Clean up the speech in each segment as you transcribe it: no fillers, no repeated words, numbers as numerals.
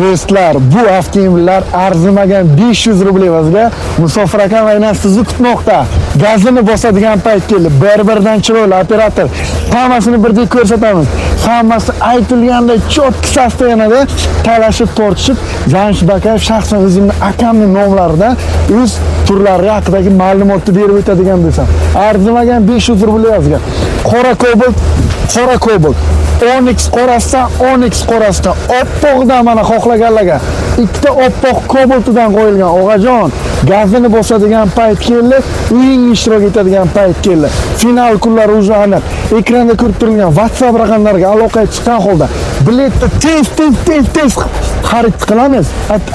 Do'stlar, bu avtomobillar arzimagan 500 rubl evaziga Musofir akam aynan sizni kutmoqda. Gazini bosadigan payt keldi. Bir-biridan chiroyli operator. Hammasini birdek ko'rsatamiz. Hammasi aytilganday cho'tki sasda yanada talashib tortishib, Jamshid aka shaxsan o'zimning akamning nomlaridan o'z turlari haqidagi ma'lumotni berib o'tadigan bo'lsam, arzimagan 500 rubl evaziga qora kobalt Onyx qorasidan Onyx qorasidan oppog'idan mana xohlaganlarga ikkita oppoq kobaltidan qo'yilgan o'g'ajon gazini bosadigan payt keldi, o'yin ishtirok etadigan payt keldi. Final kunlar уже aniq. Ekranda ko'rib turgan WhatsApp raqamlariga aloqaga chiqqan holda biletni tez xarid qilamiz.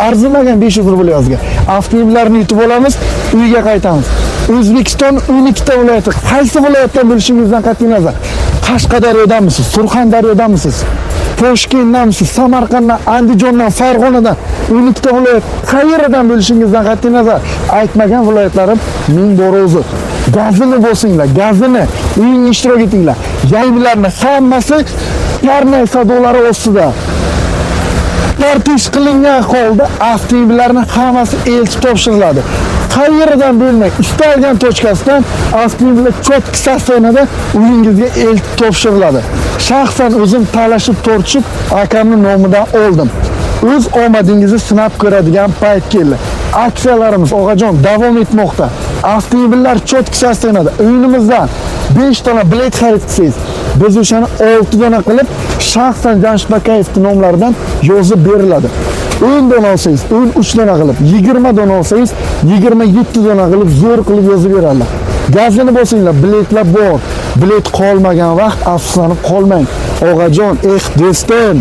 Arzimagan 500 rubl yozga. Avtomobillarni yutib olamiz, uyga qaytamiz. O'zbekiston 12 ta viloyati. Qaysi viloyatdan bo'lishingizdan qat'iy nazar. Qashqadaryodanmisiz, Surxondaryodanmisiz, Toshkentdanmisiz, Samarqanddan, Andijondan, Farg'onadan 12 ta viloyat qayerdan bo'lishingizdan qat'iy nazar aytmagan viloyatlarim ming bora uzr. Gazini bosinglar, gazini uying ishtirok etinglar. Yangilarning hammasi karnay savdolari ostida. Tartib qilingan holda avtomobillarning hammasi elchi topshiriladi. Qayerdan bo'lmang, istalgan tochkasidan avtomobillar cho'tki sastonada uyingizga elchi topshiriladi. Shaxsan o'zim talashib tortishib akamning nomidan oldim. O'z omadingizni sinab ko'radigan payt keldi. Aksiyalarimiz o'g'ajon davom etmoqda. Avtomobillar cho'tki sastonada uyimizdan 5 dona bilet xarid qilsangiz, biz o'shani 6 dona qilib shaxsan Jamshid Bakayevning nomlaridan yozib beriladi. 10 dona olsangiz, 13 dona qilib, 20 dona olsangiz, 27 dona qilib zo'r qilib yozib beradilar. Gazini bosinglar, biletlar bor. Bilet qolmagan vaqt afsuslanib qolmang. O'g'ajon, do'stim,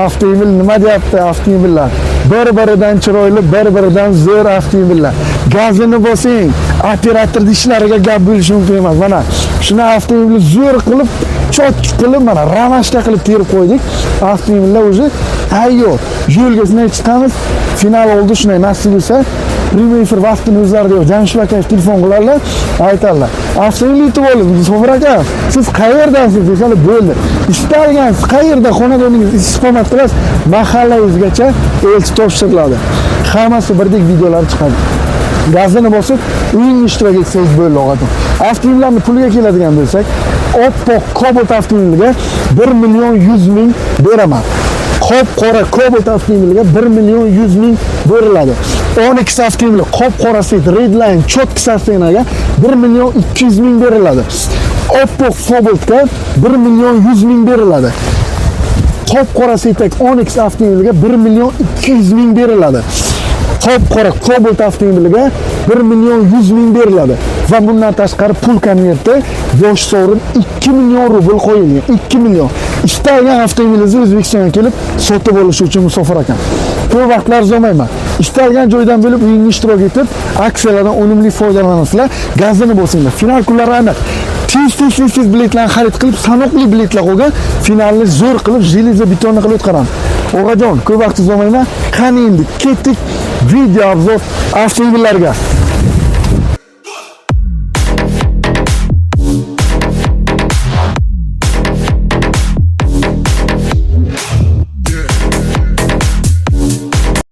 avtomobil nima deyapti avtomobillar? Bir-biridan chiroyli, bir-biridan zo'r avtomobillar. Gazini bosing, operatorning ishlariga gap bo'lishi mumkin emas. Mana shuni avtomobilni zo'r qilib, cho'tki qilib, mana ramashka qilib terib qo'ydik. Avtomobillar уже tayyor. Yo'lga chiqamiz. Final oldi, shunday nasib bo'lsa, prямой efir vaqtini o'zlarida yo'q. Jamshid aka telefon qilarlar, aytadilar. Avtomobil yutib oldim, Musofir aka, siz qayerdansiz desalar bo'ldi. Istalgansiz qayerda xonadoningiz istiqomat qilasiz, mahallangizgacha elchi topshiriladi. Hammasi birdek videolar chiqadi. Gazini bosib, uying ishtirok etsangiz bo'ldi o'g'ajon. Avtomobillarning puliga keladigan bo'lsak, oppoq Cobalt avtomobiliga 1 million 100 ming beraman. Qop-qora Cobalt avtomobiliga 1 million 100 ming beriladi. Onyx avtomobili qop-qorasi Redline cho'tki sasinaga 1 million 200 ming beriladi. Oppoq Cobaltga 1 million 100 ming beriladi. Qop-qora setak Onyx avtomobiliga 1 million 200 ming beriladi. Qop-qora Cobalt avtomobiliga 1 million 100 ming beriladi. Va bundan tashqari pul konverti yosh sovrin 2 million rubl qo'yilgan. 2 million. Istalgan avtomobilingizni O'zbekistonga kelib sotib olish uchun Musofir akam. Ko'p vaqtlar zo'mayman. Istalgan joydan bo'lib uyingni ishtirok etib, aksiyalardan unumli foydalanasizlar. Gazini bosinglar. Final kunlari aniq. Tez biletlarni xarid qilib, sanoqli biletlar qolgan, finalni zo'r qilib, jeliza betonni qilib o'tqaramiz. O'g'ajon, ko'p vaqt zo'mayman. Qani endi ketdik video obzor avtomobillarga.